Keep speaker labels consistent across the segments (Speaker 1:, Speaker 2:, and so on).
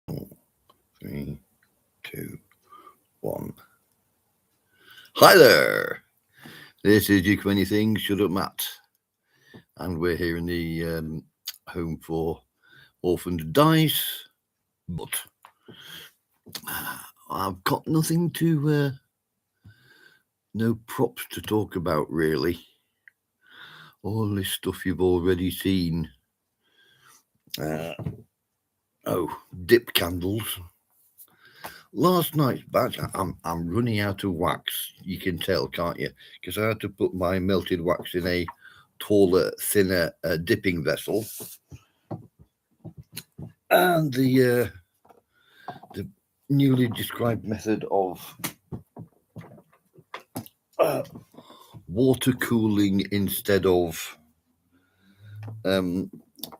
Speaker 1: 3, 2, 1. Hi there. This is You Can Anything, Shut Up Matt. And we're here in the home for orphaned dice. But I've got nothing to, no props to talk about really. All this stuff you've already seen. Dip candles. Last night's batch, I'm running out of wax. You can tell, can't you? Because I had to put my melted wax in a taller, thinner dipping vessel, and the newly described method of water cooling instead of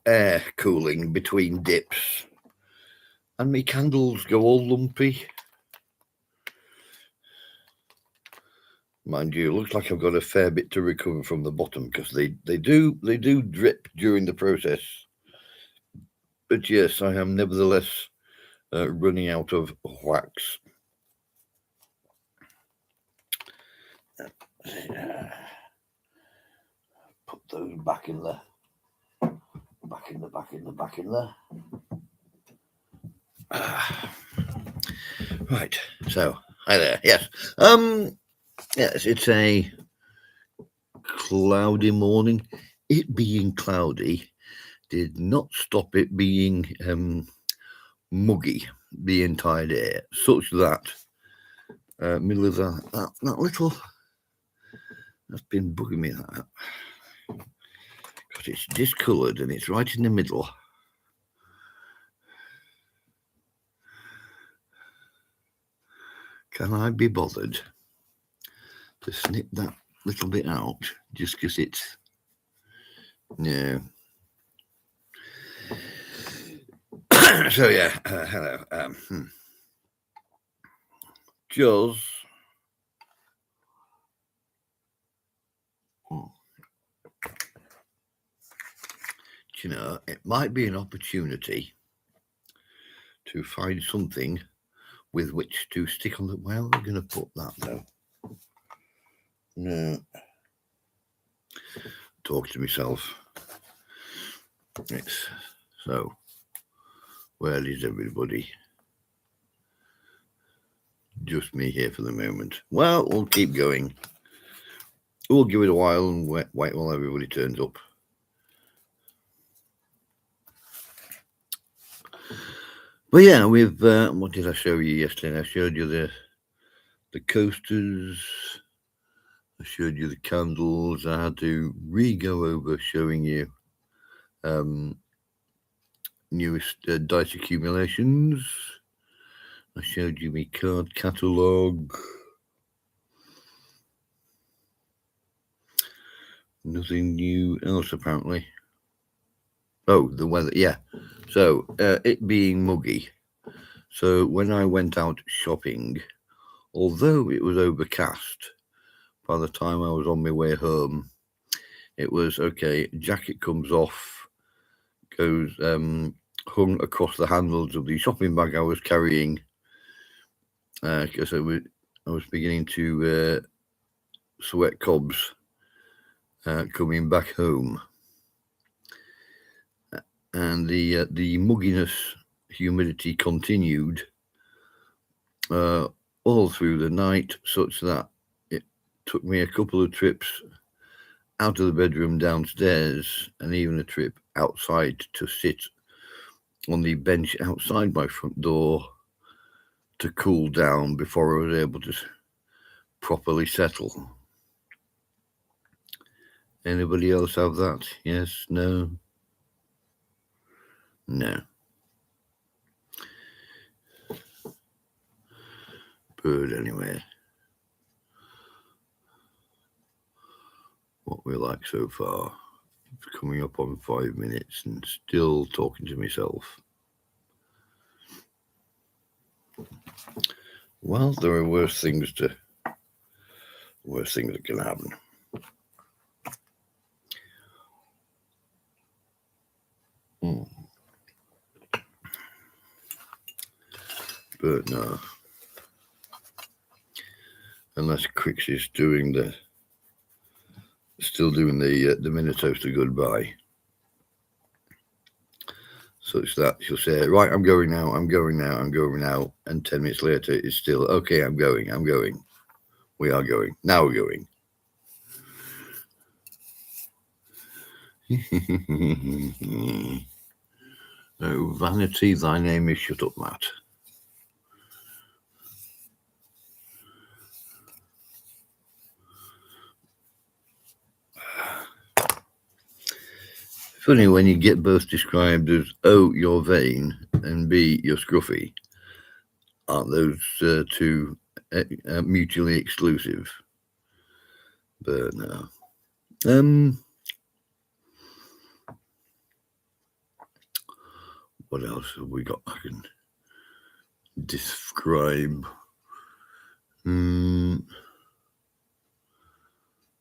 Speaker 1: air cooling between dips, and my candles go all lumpy. Mind you, it looks like I've got a fair bit to recover from the bottom because they do drip during the process. But yes, I am nevertheless running out of wax. Put those back in there. Back in there. Right. So, hi there. Yes. Yes, it's a cloudy morning. It being cloudy did not stop it being muggy the entire day, such that middle of that little that's been bugging me that because it's discoloured and it's right in the middle. Can I be bothered to snip that little bit out just because it's no? So yeah, hello, Jaws. You know, it might be an opportunity to find something with which to stick on the. Where are we going to put that though? No. Talk to myself. It's so. Where is everybody? Just me here for the moment. Well, we'll keep going. We'll give it a while and wait while everybody turns up. But yeah, we've what did I show you yesterday? I showed you the coasters. I showed you the candles. I had to re-go over showing you newest dice accumulations. I showed you my card catalogue. Nothing new else apparently. Oh, the weather, yeah. So it being muggy. So when I went out shopping, although it was overcast, by the time I was on my way home, it was okay. Jacket comes off, goes hung across the handles of the shopping bag I was carrying, because I was beginning to sweat cobs coming back home, and the mugginess, humidity continued all through the night, such that it took me a couple of trips out of the bedroom downstairs, and even a trip outside to sit on the bench outside my front door to cool down before I was able to properly settle. Anybody else have that? Yes? No? No. Good, anyway. What we like so far. It's coming up on 5 minutes and still talking to myself. Well, there are worse things that can happen. But no. Unless Crix is still doing the minute toaster goodbye. So it's that she'll say, right, I'm going now, I'm going now, I'm going now. And 10 minutes later, it's still, okay, I'm going. We are going. Now we're going. Oh, vanity, thy name is shut up, Matt. Funny when you get both described as, oh, you're vain, and B, you're scruffy. Aren't those two mutually exclusive? But no. What else have we got I can describe?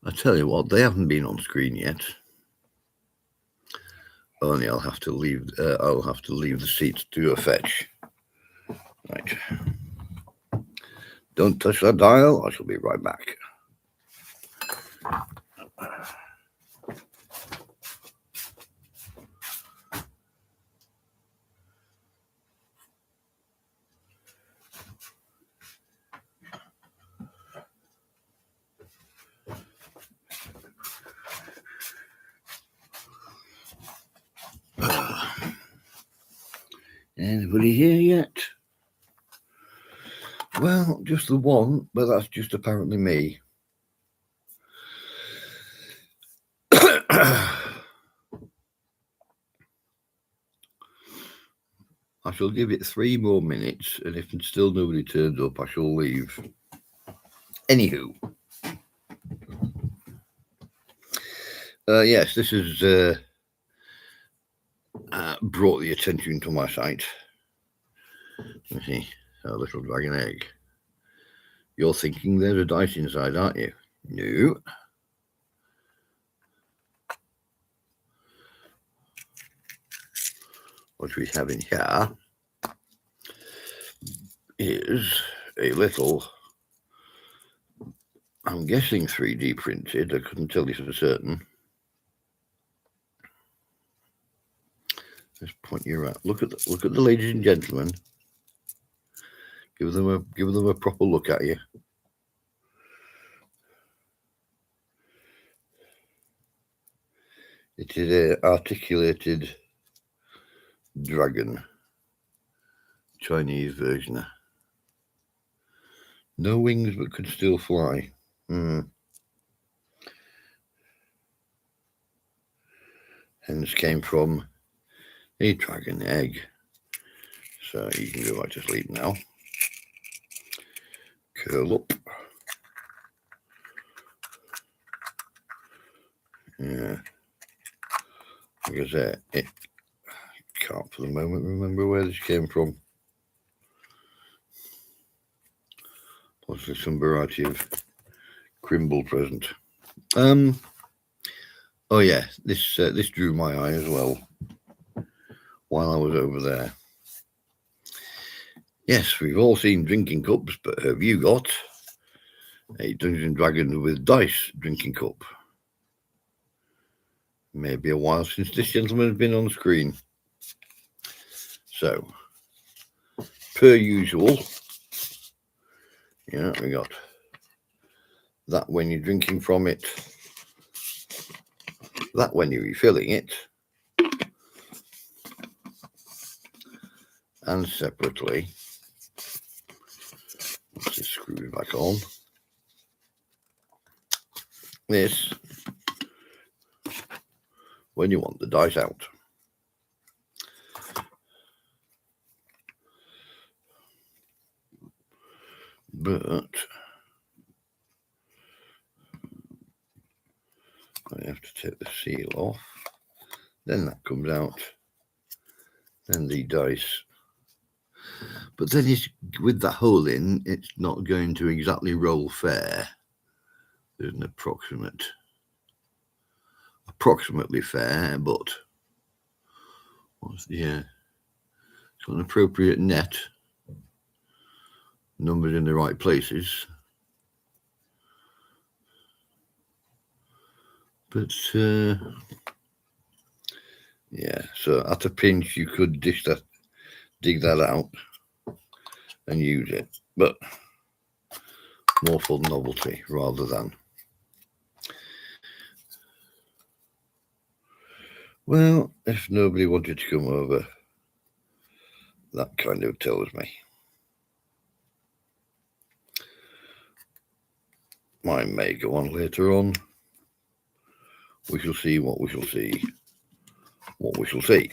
Speaker 1: I tell you what, they haven't been on screen yet. Only I'll have to leave. I'll have to leave the seat to do a fetch. Right. Don't touch that dial. I shall be right back. Anybody here yet? Well, just the one, but that's just apparently me. I shall give it 3 more minutes, and if still nobody turns up, I shall leave. Anywho. Yes, this is brought the attention to my site. You see, a little dragon egg. You're thinking there's a dice inside, aren't you? No. What we have in here is a little, I'm guessing 3D printed, I couldn't tell you for certain. Just point you out. Look at the ladies and gentlemen. Give them a proper look at you. It is an articulated dragon, Chinese version. No wings, but could still fly. Hence came from a dragon egg. So you can go back to sleep now. Curl up. Yeah. Like I said, it can't for the moment remember where this came from. Possibly some variety of Crimble present. Oh yeah, this drew my eye as well while I was over there. Yes, we've all seen drinking cups, but have you got a Dungeons and Dragons with dice drinking cup? Maybe a while since this gentleman has been on screen. So, per usual, yeah, we got that when you're drinking from it, that when you're refilling it, and separately, let's just screw it back on, this when you want the dice out. But I have to take the seal off. Then that comes out. Then the dice. But then it's, with that hole in, it's not going to exactly roll fair. There's an approximately fair, but it's got an appropriate net. numbered in the right places. But yeah, so at a pinch you could dig that out and use it, but more for novelty rather than. Well, if nobody wanted to come over, that kind of tells me. Mine may go on later on. We shall see what we shall see. What we shall see.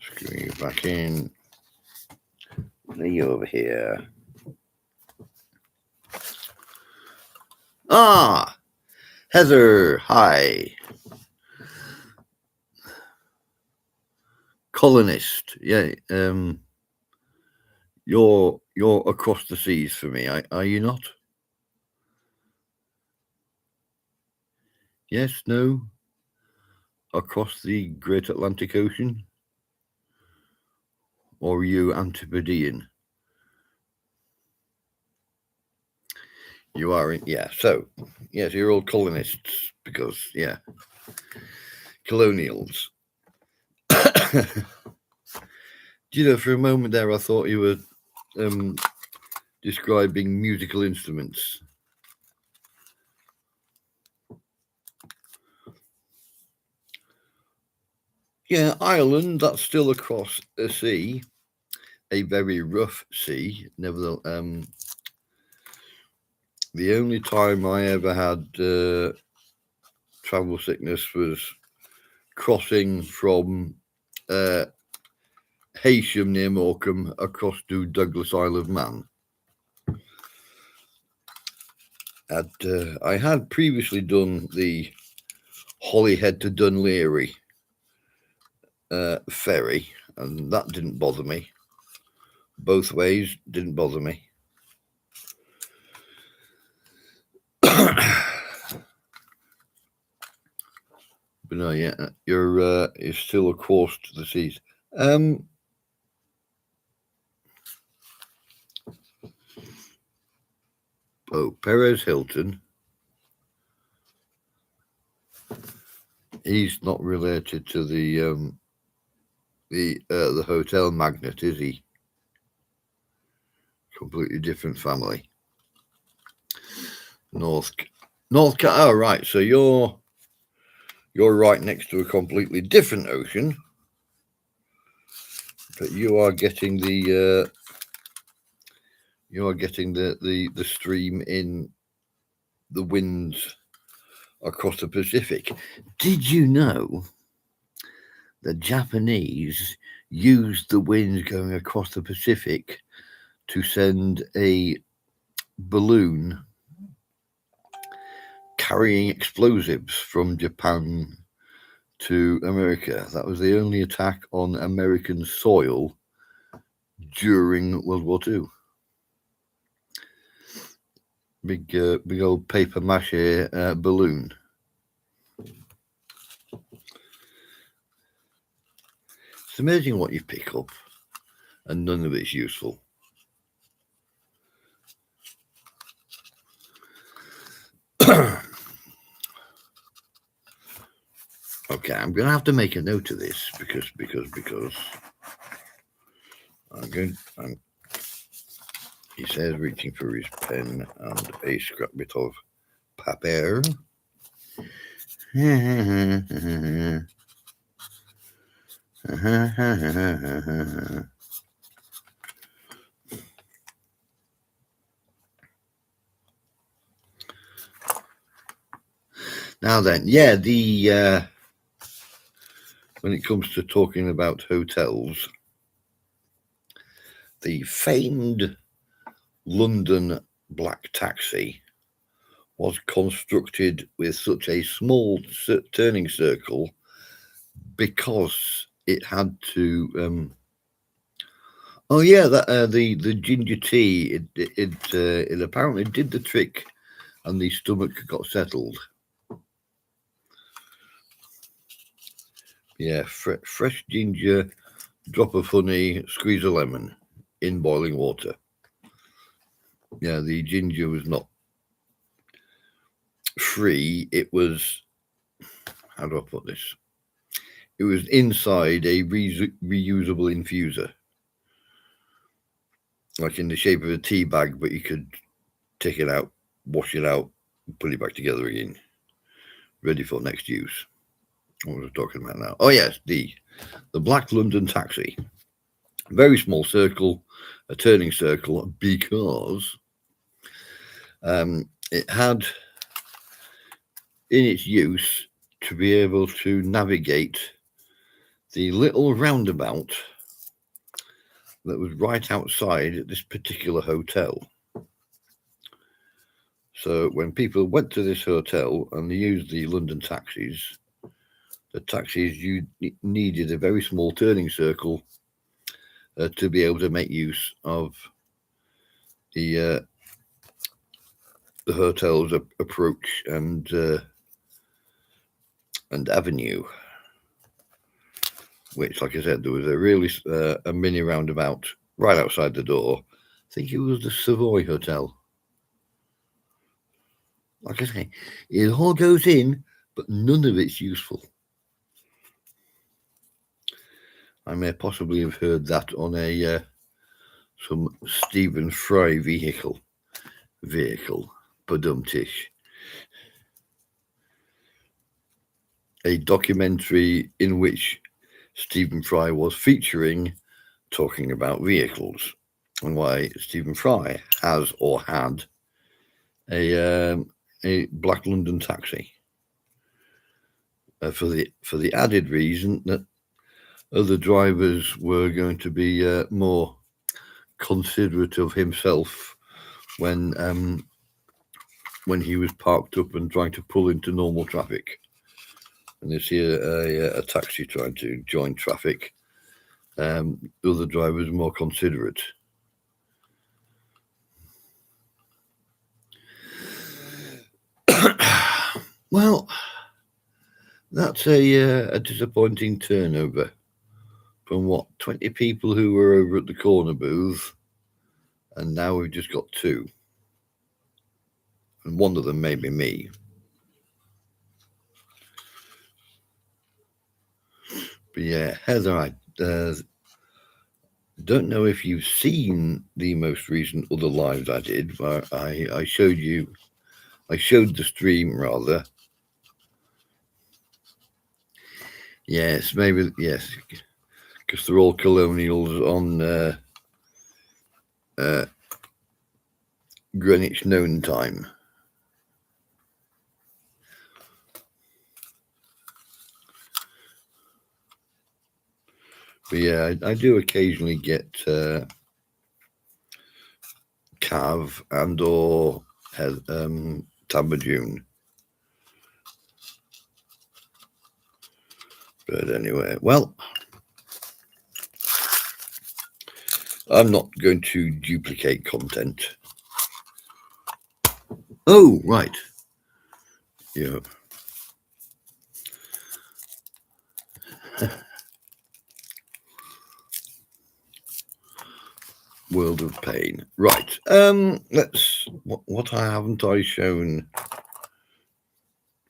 Speaker 1: Screwing you back in. Lay you over here. Ah! Heather, hi. Colonist, yeah. You're across the seas for me, are you not? Yes, no. Across the Great Atlantic Ocean, or are you Antipodean? You are, yeah. So, yes, you're all colonists because, yeah, colonials. Do you know, for a moment there, I thought you were describing musical instruments. Yeah, Ireland, that's still across a sea, a very rough sea. Nevertheless, the only time I ever had travel sickness was crossing from Heysham near Morecambe across to Douglas Isle of Man. I had previously done the Holyhead to Dunleary ferry, and that didn't bother me. Both ways didn't bother me. But no, yeah, you're still a course to the seas. Oh, Perez Hilton. He's not related to the hotel magnate, is he? Completely different family. Oh, right. So you're right next to a completely different ocean, but you are getting the stream in the winds across the Pacific. Did you know the Japanese used the winds going across the Pacific to send a balloon carrying explosives from Japan to America? That was the only attack on American soil during World War II. Big old paper mache balloon. It's amazing what you pick up, and none of it's useful. Okay, I'm going to have to make a note of this because he says, reaching for his pen and a scrap bit of paper. Now then, yeah, when it comes to talking about hotels, the famed London black taxi was constructed with such a small turning circle because it had to. The ginger tea. It apparently did the trick, and the stomach got settled. Yeah, fresh ginger, drop of honey, squeeze a lemon. in boiling water. Yeah, the ginger was not free. It was, how do I put this? It was inside a reusable infuser, like in the shape of a tea bag, but you could take it out, wash it out, put it back together again, ready for next use. What was I talking about now? Oh yes, the Black London taxi. Very small circle, a turning circle, because it had in its use to be able to navigate the little roundabout that was right outside this particular hotel. So when people went to this hotel and they used the London taxis, you needed a very small turning circle to be able to make use of the hotel's approach and avenue. Which, like I said, there was a really a mini roundabout right outside the door. I think it was the Savoy Hotel. Like I say, it all goes in, but none of it's useful. I may possibly have heard that on a some Stephen Fry vehicle, Badumtish. A documentary in which Stephen Fry was featuring, talking about vehicles and why Stephen Fry has or had a Black London taxi for the added reason that other drivers were going to be more considerate of himself when he was parked up and trying to pull into normal traffic. And they see a taxi trying to join traffic. Other drivers are more considerate. Well, that's a disappointing turnover from 20 people who were over at the corner booth, and now we've just got 2. And one of them may be me. But yeah, Heather, I don't know if you've seen the most recent other lives I did, but I showed the stream rather. Yes, maybe, yes, because they're all colonials on Greenwich Known Time. But yeah, I do occasionally get Cav and or Tamba June. But anyway, well, I'm not going to duplicate content. Oh, right. Yeah. World of Pain. Right. Let's. What haven't I shown?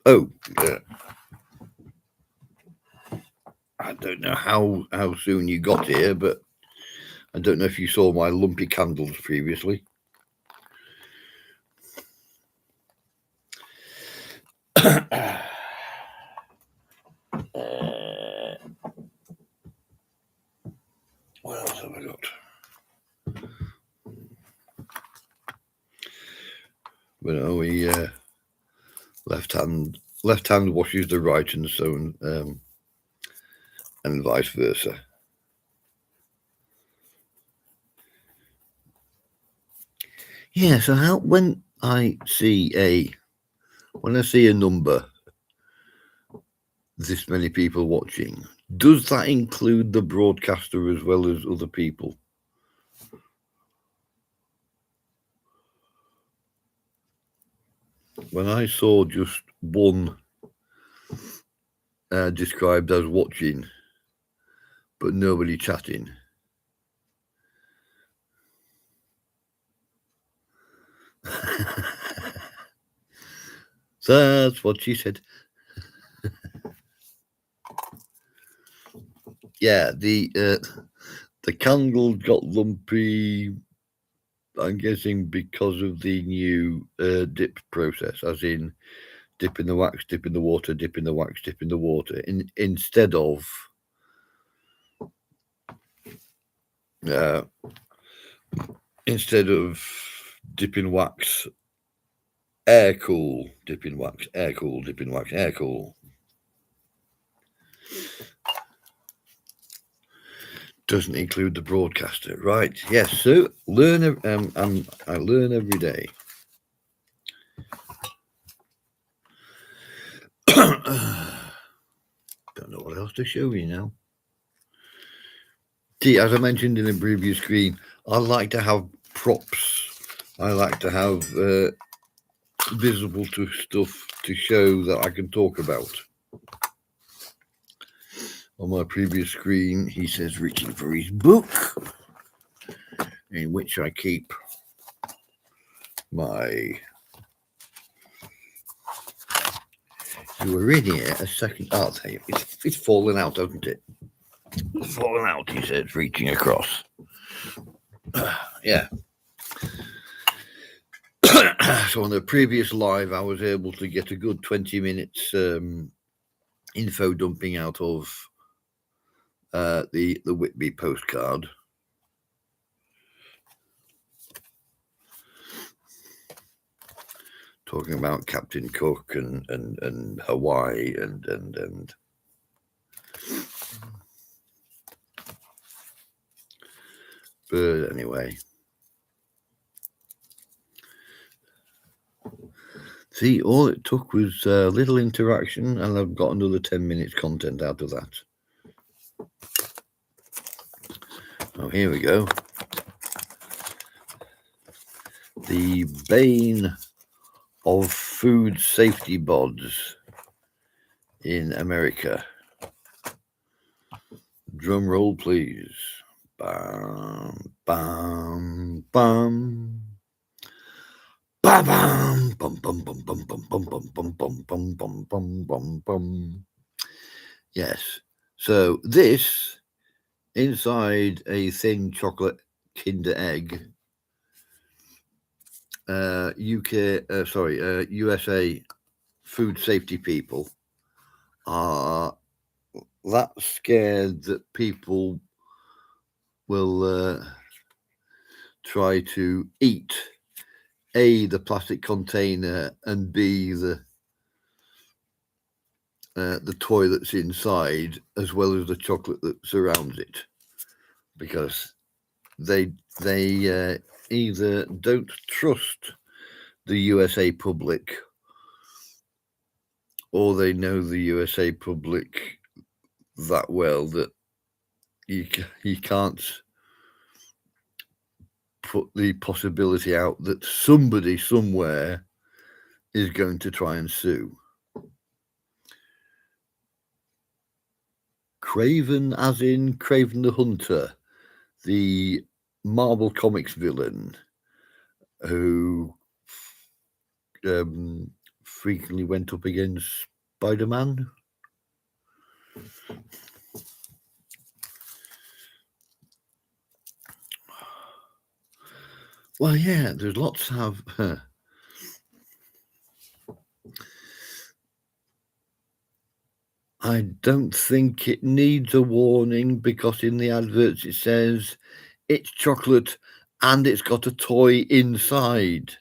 Speaker 1: Oh, yeah. I don't know how soon you got here, but I don't know if you saw my lumpy candles previously. What else have I got? But no, we left hand washes the right, and so and vice versa. Yeah. So when I see a number, this many people watching, does that include the broadcaster as well as other people? When I saw just one described as watching, but nobody chatting, That's what she said. Yeah, the candle got lumpy, I'm guessing because of the new dip process, as in dip in the wax, dip in the water, dip in the wax, dip in the water, instead of dip in wax, air cool, dip in wax, air cool, dip in wax, air cool. Doesn't include the broadcaster, right? Yes. So learn. I learn every day. Don't know what else to show you now. See, as I mentioned in the previous screen, I like to have props. I like to have visible to stuff to show that I can talk about. On my previous screen, he says reaching for his book, in which I keep my... You were in here a second... I'll tell you, it's fallen out, hasn't it? It's fallen out, he says, reaching across. Yeah. So on the previous live, I was able to get a good 20 minutes info dumping out of the Whitby postcard. Talking about Captain Cook and Hawaii and but anyway. See, all it took was a little interaction, and I've got another 10 minutes content out of that. Oh, here we go. The bane of food safety bods in America. Drum roll, please. Bam, bam, bam. Bam, bam, bum, bum, bum, bum, bum, bum, bum, bum, bum, bum, bum, bum, bum, bum. Yes. So this inside a thin chocolate Kinder Egg. USA food safety people are that scared that people will try to eat A, the plastic container, and B, the toy that's inside, as well as the chocolate that surrounds it, because they either don't trust the USA public, or they know the USA public that well that you can't put the possibility out that somebody somewhere is going to try and sue. Craven, as in Craven the Hunter, the Marvel Comics villain who frequently went up against Spider-Man. Well, yeah, there's lots of... I don't think it needs a warning, because in the adverts it says it's chocolate and it's got a toy inside.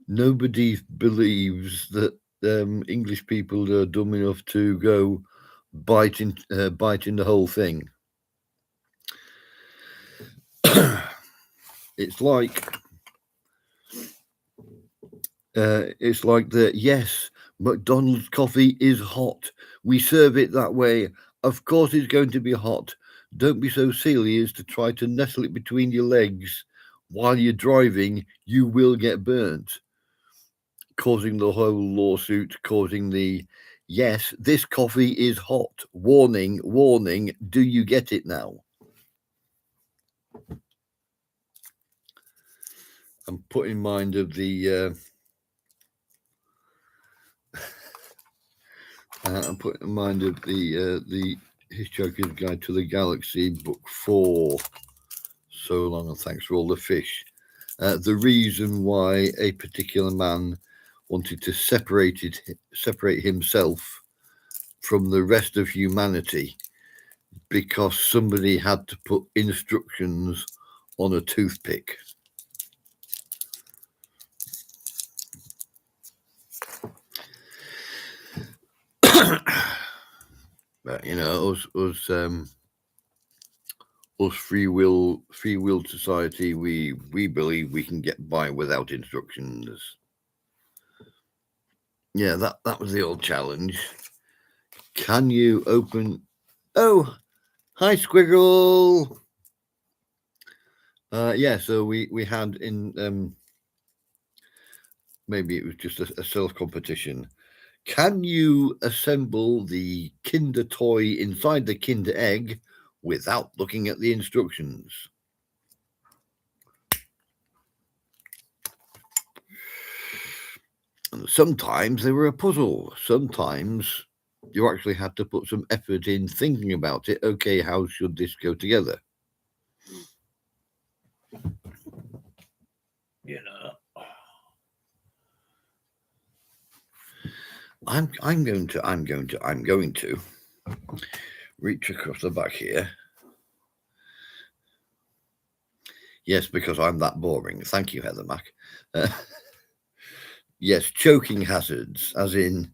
Speaker 1: Nobody believes that English people are dumb enough to go biting the whole thing. It's like yes, McDonald's coffee is hot. We serve it that way. Of course it's going to be hot. Don't be so silly as to try to nestle it between your legs while you're driving. You will get burnt. Causing the whole lawsuit, causing the, yes, this coffee is hot. Warning, warning. Do you get it now? I'm put in mind of the I'm put in mind of the Hitchhiker's Guide to the Galaxy, book 4. So long, and thanks for all the fish. The reason why a particular man wanted to separate himself from the rest of humanity because somebody had to put instructions on a toothpick. But you know, us free will society, we believe we can get by without instructions. Yeah, that was the old challenge. Can you open? Oh, hi, Squiggle. Yeah, so we had in maybe it was just a self competition. Can you assemble the Kinder toy inside the Kinder egg without looking at the instructions? And sometimes they were a puzzle. Sometimes you actually had to put some effort in thinking about it. Okay, how should this go together? You know, I'm going to reach across the back here. Yes, because I'm that boring. Thank you, Heather Mac. Yes, choking hazards, as in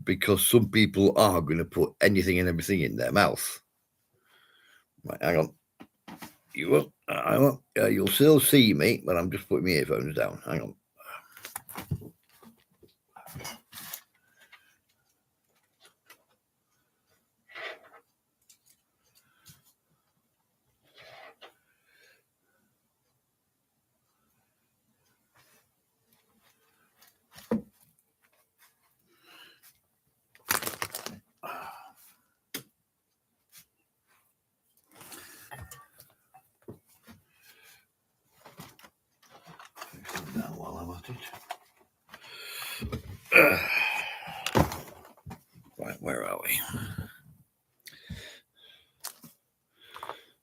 Speaker 1: because some people are going to put anything and everything in their mouth. Right, hang on. You will. You'll still see me, but I'm just putting my earphones down. Hang on. Down while I'm at it. Right, where are we?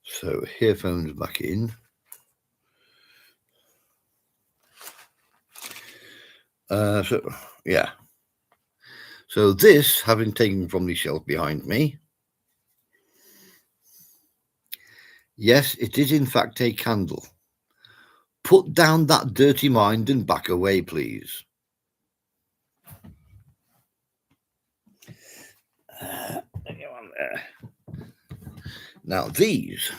Speaker 1: So, earphones back in. So, yeah. So this, having taken from the shelf behind me, yes, it is in fact a candle. Put down that dirty mind and back away, please. Now these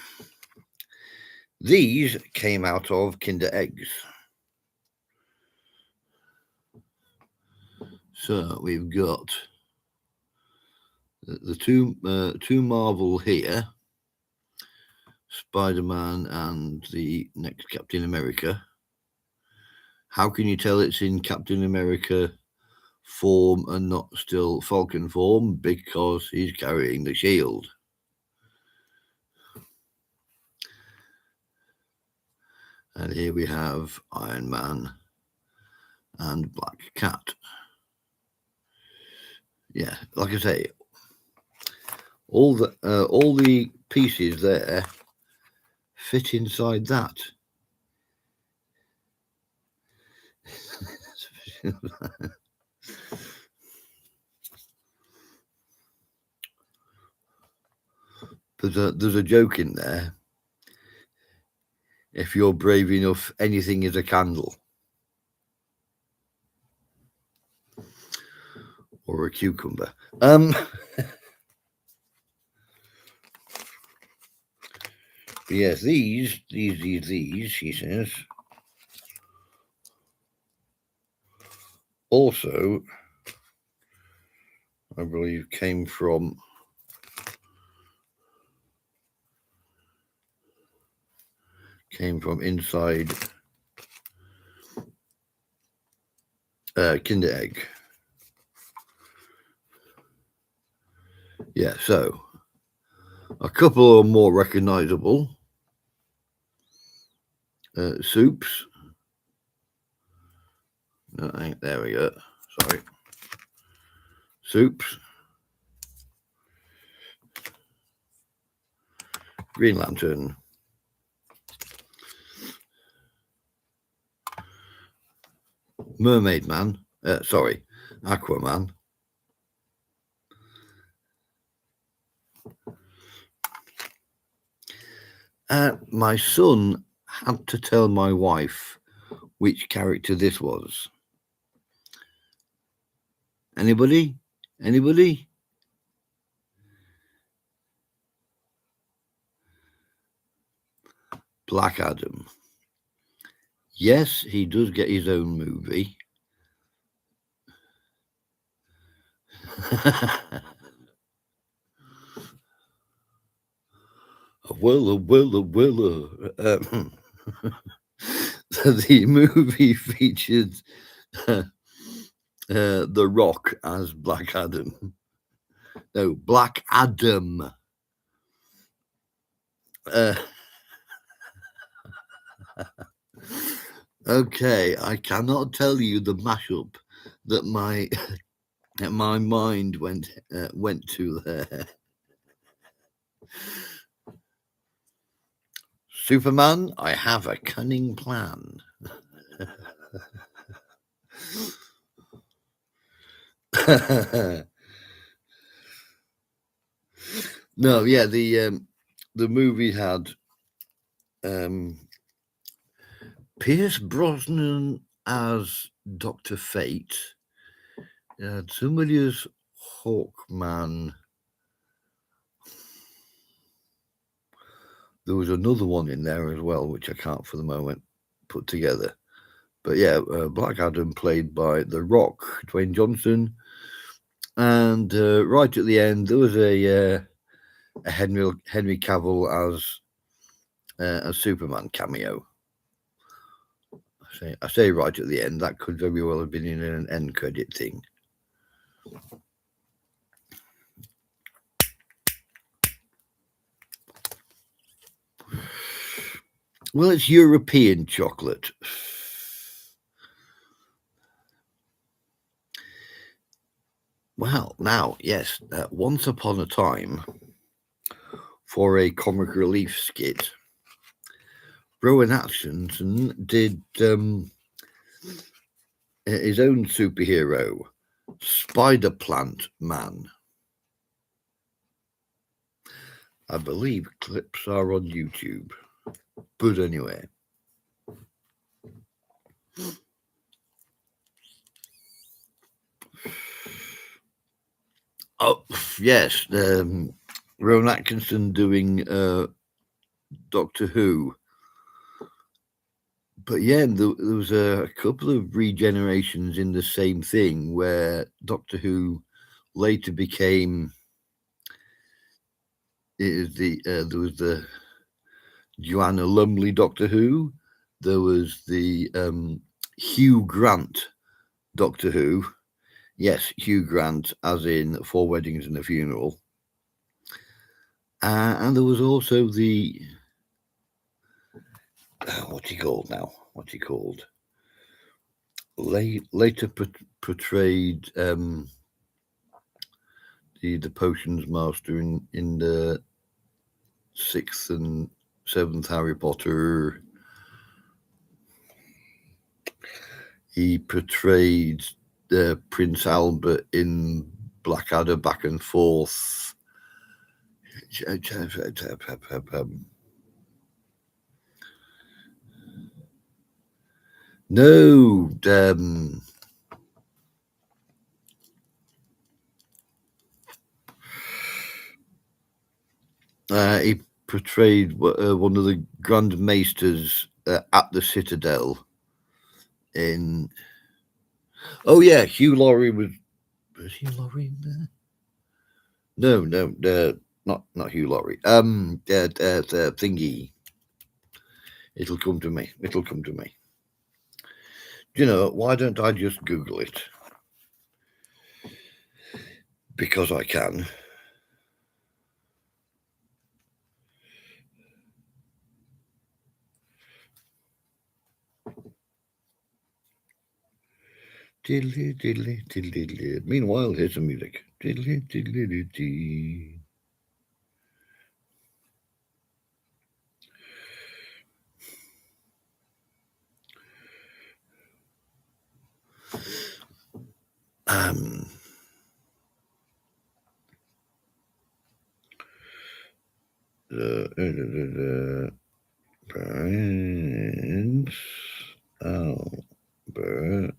Speaker 1: came out of Kinder eggs. So we've got the two Marvel here, Spider-Man and the next Captain America. How can you tell it's in Captain America form and not still Falcon form? Because he's carrying the shield. And here we have Iron Man and Black Cat. Yeah, like I say, all the pieces there fit inside that. There's a joke in there. If you're brave enough, anything is a candle. Or a cucumber. Yes, these, she says. Also, I believe came from inside Kinder Egg. Yeah, so a couple are more recognizable. Soups, No, there we go. Sorry. Soups. Green Lantern. Mermaid Man. Sorry, Aquaman. My son had to tell my wife which character this was. Anybody? Anybody? Black Adam. Yes, he does get his own movie. Willa. The movie featured The Rock as Black Adam. No, Black Adam. Okay, I cannot tell you the mashup that my mind went to there. Superman, I have a cunning plan. No, yeah, the movie had Pierce Brosnan as Dr. Fate. It had somebody as Hawkman. There was another one in there as well, which I can't for the moment put together. But yeah, Black Adam played by The Rock, Dwayne Johnson. And right at the end, there was a Henry Cavill as a Superman cameo. I say right at the end. That could very well have been in an end credit thing. Well, it's European chocolate. Well, now, yes, once upon a time, for a comic relief skit, Rowan Atkinson did his own superhero, Spider Plant Man. I believe clips are on YouTube. But anyway. Oh, yes. Rowan Atkinson doing Doctor Who. But yeah, there was a couple of regenerations in the same thing where Doctor Who later became. There was the Joanna Lumley Doctor Who. There was the Hugh Grant Doctor Who. Yes, Hugh Grant, as in 4 Weddings and a Funeral. And there was also the what's he called now? What's he called? Later portrayed the potions master in the 6th and 7th Harry Potter. He portrayed Prince Albert in Blackadder Back and Forth. No, he portrayed one of the Grand Maesters at the Citadel in. Oh yeah, Hugh Laurie was Hugh Laurie in there? No, not Hugh Laurie. Thingy. It'll come to me. You know, why don't I just Google it? Because I can. Diddly, diddly, diddly, diddly. Meanwhile, here's some music. Diddly, diddly, diddly. Prince Albert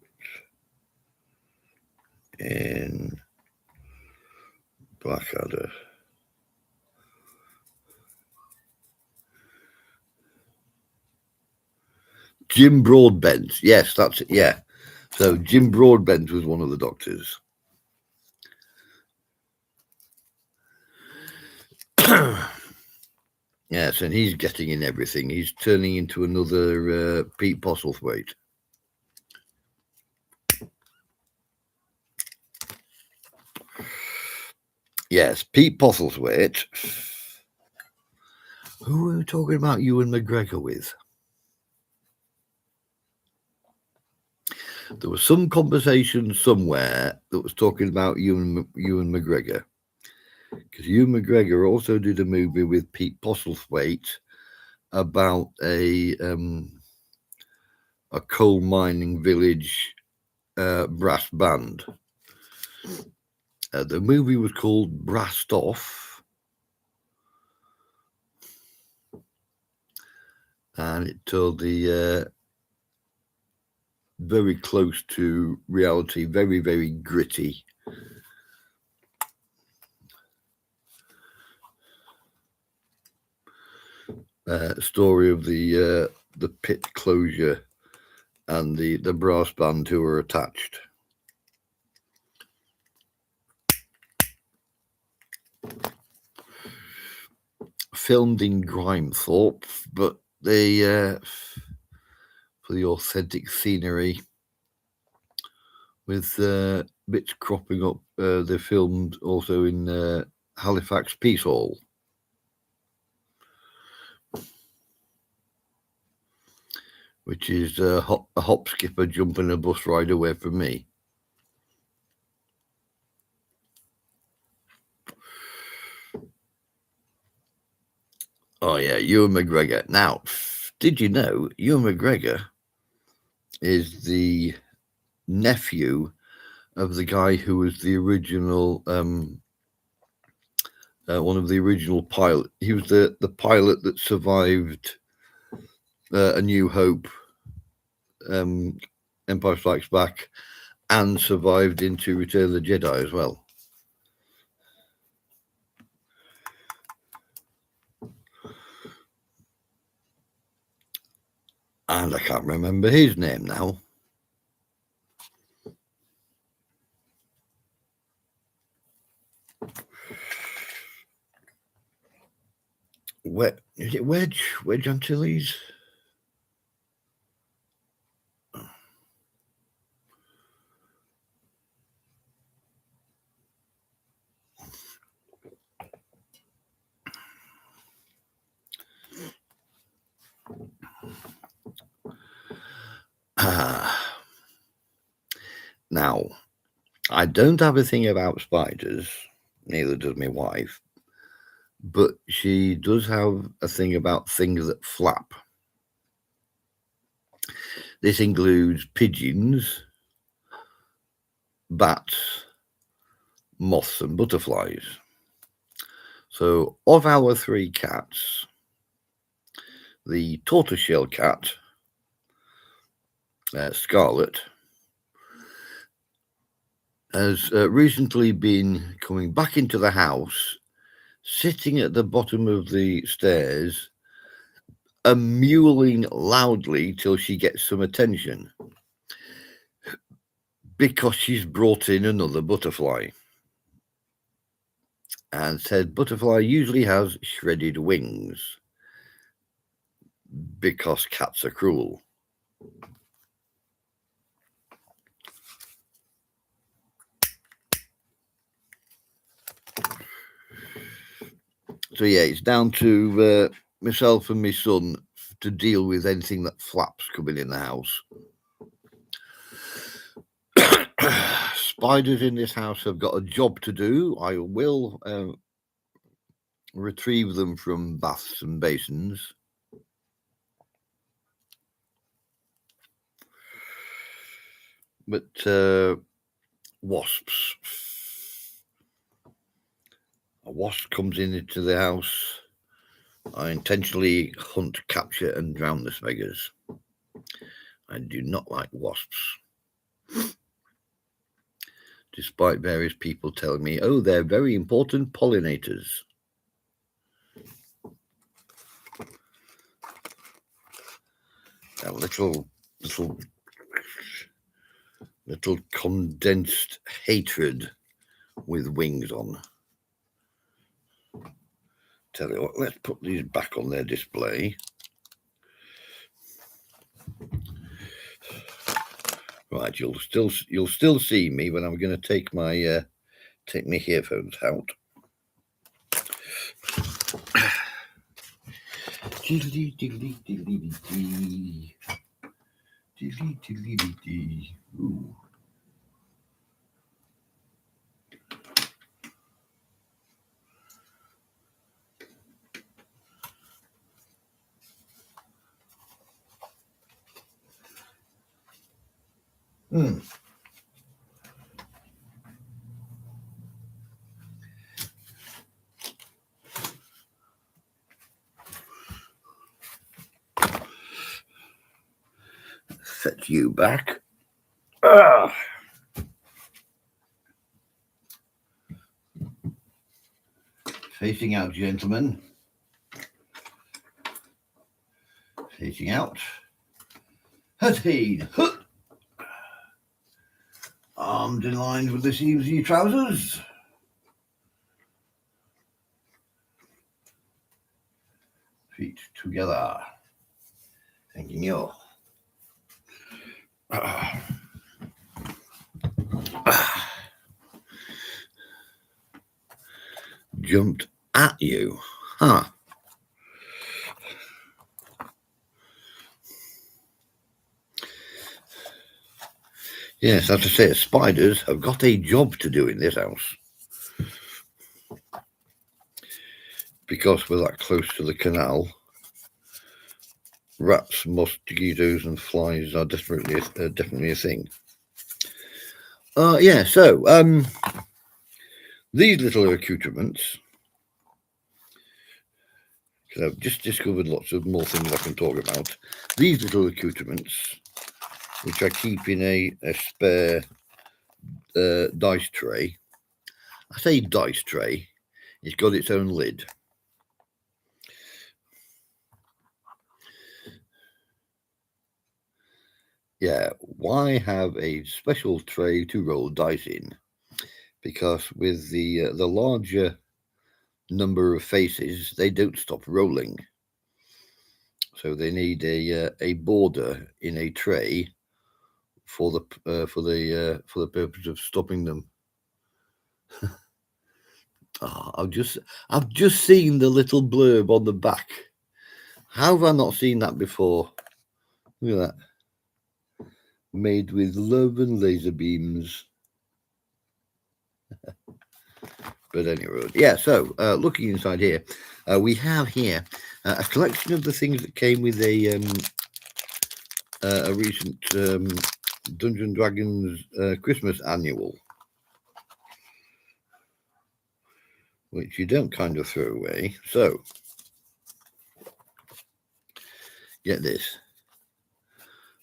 Speaker 1: in Blackadder. Jim Broadbent. Yes, that's it. Yeah. So Jim Broadbent was one of the doctors. Yes, and he's getting in everything. He's turning into another Pete Postlethwaite. Yes, Pete Postlethwaite. Who were we talking about Ewan McGregor with? There was some conversation somewhere that was talking about Ewan McGregor. Because Ewan McGregor also did a movie with Pete Postlethwaite about a coal mining village brass band. The movie was called Brassed Off, and it told the very close to reality, very, very gritty story of the pit closure and the brass band who were attached. Filmed in Grimethorpe, but they for the authentic scenery with bits cropping up. They filmed also in Halifax Peace Hall. Which is a hop, skip, a jump and a bus ride away from me. Oh, yeah, Ewan McGregor. Now, did you know Ewan McGregor is the nephew of the guy who was the original, one of the original pilot. He was the pilot that survived A New Hope, Empire Strikes Back, and survived into Return of the Jedi as well. And I can't remember his name now. Is it Wedge Antilles? Now, I don't have a thing about spiders, neither does my wife, but she does have a thing about things that flap. This includes pigeons, bats, moths, and butterflies. So, of our three cats, the tortoiseshell cat, Scarlet, has recently been coming back into the house, sitting at the bottom of the stairs, and mewling loudly till she gets some attention, because she's brought in another butterfly. And said butterfly usually has shredded wings, because cats are cruel. So yeah, it's down to myself and my son to deal with anything that flaps coming in the house. Spiders in this house have got a job to do. I will retrieve them from baths and basins. But wasps. A wasp comes into the house. I intentionally hunt, capture, and drown the beggars. I do not like wasps. Despite various people telling me, oh, they're very important pollinators. A little condensed hatred with wings on. Tell you what, let's put these back on their display. Right, you'll still see me when I'm going to take my earphones out. Diddly diddly diddly dee. Diddly diddly dee. Ooh. Set you back. Facing out, gentlemen. Facing out. Hutteen. Hut. Armed in line with the sleeves of your trousers. Feet together. Thinking you. Jumped at you. Huh. Yes, as I say, spiders have got a job to do in this house. Because we're that close to the canal, rats, mosquitoes, and flies are definitely a thing. So these little accoutrements, because I've just discovered lots of more things I can talk about. These little accoutrements, which I keep in a spare dice tray. I say dice tray, it's got its own lid. Yeah, why have a special tray to roll dice in? Because with the larger number of faces, they don't stop rolling. So they need a border in a tray for the purpose of stopping them. I've just seen the little blurb on the back. How have I not seen that before? Look at that. Made with love and laser beams. But anyway, yeah, so looking inside here, we have here a collection of the things that came with a recent Dungeons & Dragons Christmas annual, which you don't kind of throw away. So, get this.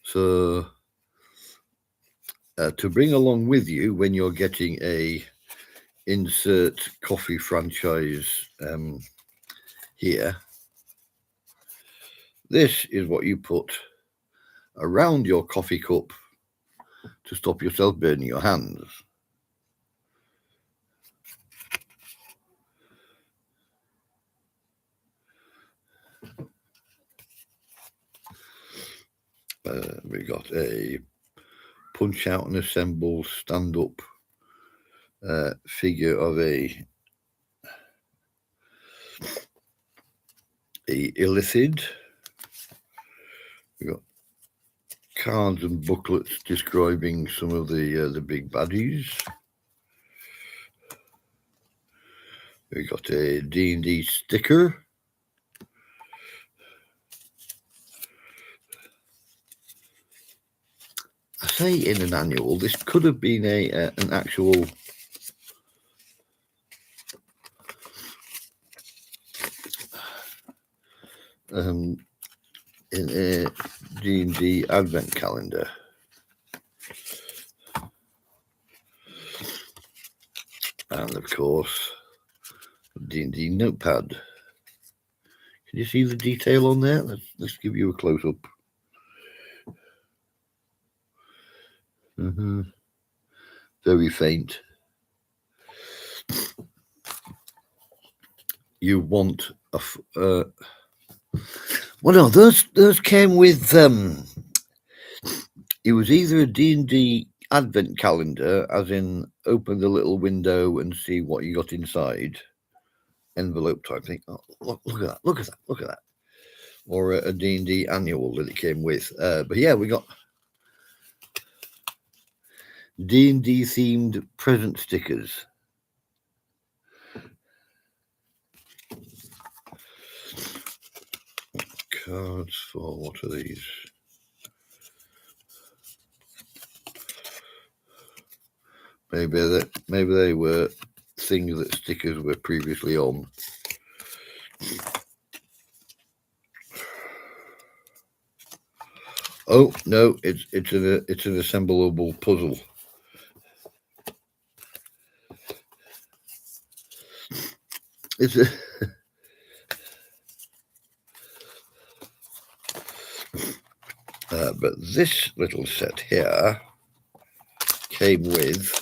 Speaker 1: So, to bring along with you when you're getting a insert coffee franchise here, this is what you put around your coffee cup to stop yourself burning your hands. We got a punch out and assemble stand up figure of a illithid. We got cards and booklets describing some of the big baddies. We got a D&D sticker. I say in an annual. This could have been an actual in a D&D advent calendar. And of course, D&D notepad. Can you see the detail on there? Let's give you a close-up. Very faint. You want a... well, no, those came with... it was either a D&D advent calendar, as in open the little window and see what you got inside, envelope type thing. Oh, look at that, look at that, look at that. Or a D&D annual that it came with. But yeah, we got D&D themed present stickers. Cards for, what are these? Maybe they were things that stickers were previously on. Oh no, it's an assemblable puzzle. It's a but this little set here came with.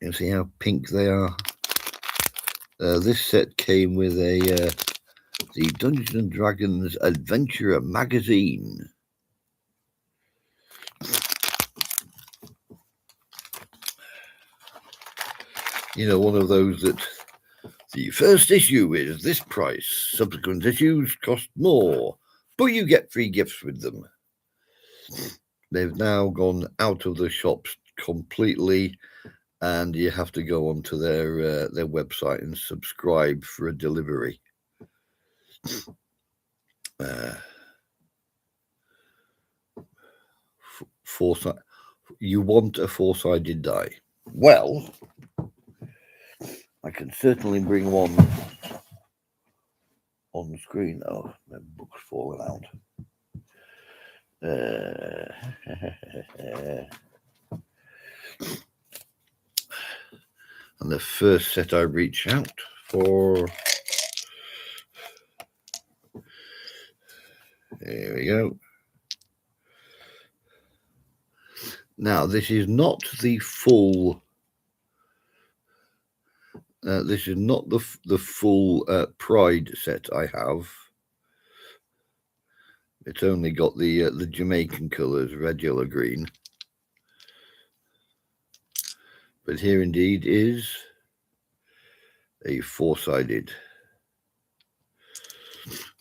Speaker 1: You see how pink they are? This set came with the Dungeons and Dragons Adventurer magazine. You know, one of those that the first issue is this price, subsequent issues cost more, but you get free gifts with them. They've now gone out of the shops completely, and you have to go onto their website and subscribe for a delivery. You want a four-sided die? Well, I can certainly bring one on the screen. Oh, my book's falling out. And the first set I reach out for. There we go. Now, this is not the full. This is not the full Pride set I have. It's only got the Jamaican colours, red, yellow, green. But here indeed is a four-sided.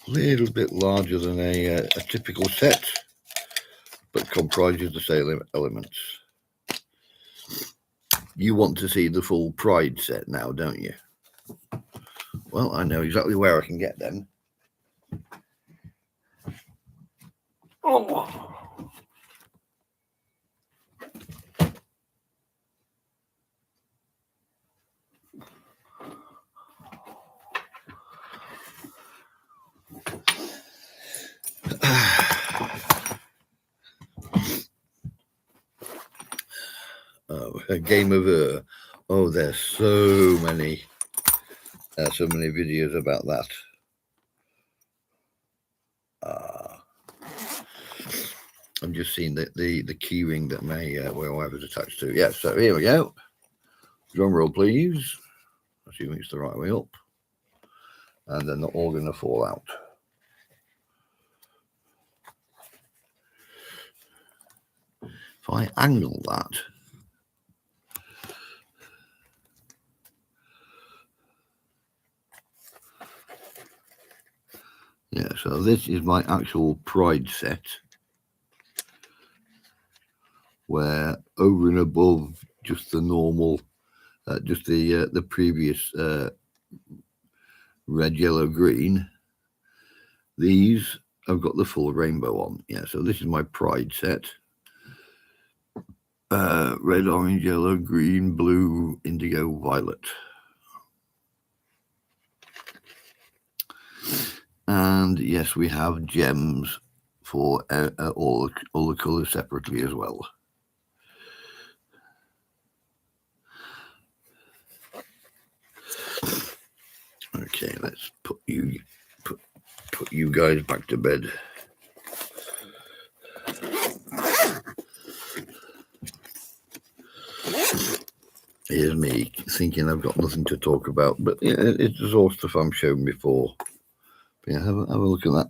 Speaker 1: A little bit larger than a typical set, but comprises the same elements. You want to see the full Pride set now, don't you? Well, I know exactly where I can get them. Oh. Oh, a game of oh, there's so many videos about that. I'm just seeing the key ring that my wife is attached to. Yeah, so here we go. Drum roll, please. Assuming it's the right way up. And they're not all going to fall out. If I angle that, Yeah, so this is my actual Pride set, where over and above just the normal, just the previous red, yellow, green, these I've got the full rainbow on. Yeah, so this is my Pride set. Red, orange, yellow, green, blue, indigo, violet. And yes, we have gems for all the colours separately as well. Okay, let's put you guys back to bed. Here's me thinking I've got nothing to talk about, but yeah, it's all stuff I'm shown before. But yeah, have a look at that.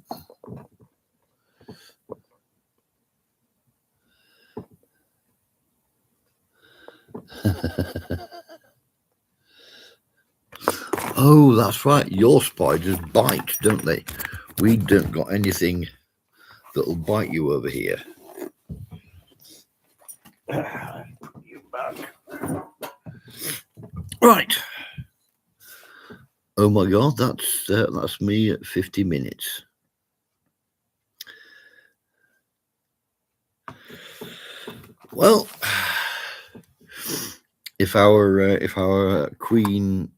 Speaker 1: Oh, that's right. Your spiders bite, don't they? We don't got anything that'll bite you over here. Put you back. Right. Oh my God, that's me at 50 minutes. Well, if our queen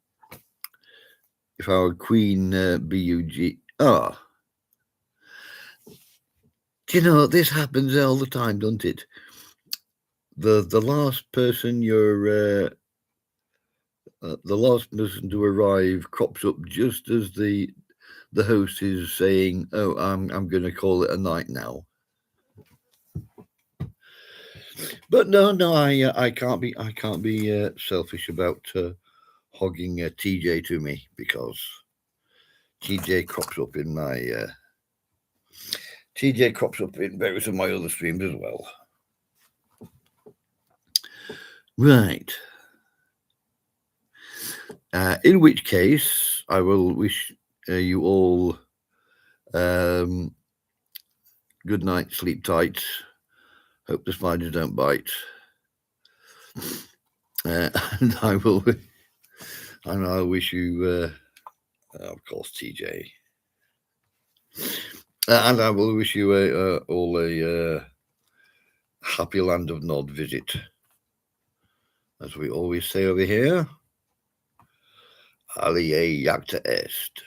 Speaker 1: BUG do you know this happens all the time, don't it? The last person the last person to arrive crops up just as the host is saying, "Oh, I'm going to call it a night now." But no, I can't be selfish about hogging TJ to me, because TJ crops up in various of my other streams as well. Right. In which case, I will wish you all good night, sleep tight. Hope the spiders don't bite. And I wish you, of course, TJ. And I will wish you all a happy land of Nod visit, as we always say over here. Alie jacta est.